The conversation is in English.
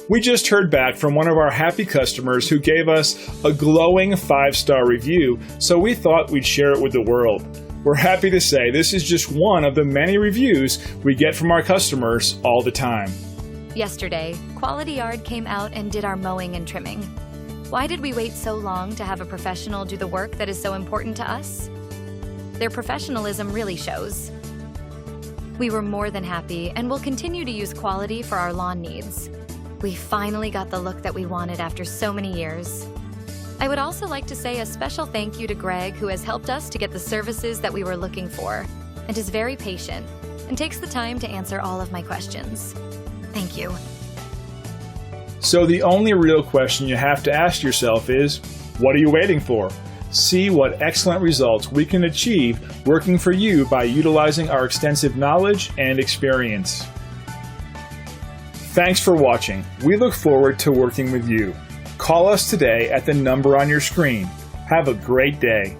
We just heard back from one of our happy customers who gave us a glowing 5-star review, so we thought we'd share it with the world. We're happy to say this is just one of the many reviews we get from our customers all the time. Yesterday, Quality Yard came out and did our mowing and trimming. Why did we wait so long to have a professional do the work that is so important to us? Their professionalism really shows. We were more than happy and will continue to use Quality for our lawn needs. We finally got the look that we wanted after so many years. I would also like to say a special thank you to Greg, who has helped us to get the services that we were looking for and is very patient and takes the time to answer all of my questions. Thank you. So the only real question you have to ask yourself is, what are you waiting for? See what excellent results we can achieve working for you by utilizing our extensive knowledge and experience. Thanks for watching. We look forward to working with you. Call us today at the number on your screen. Have a great day.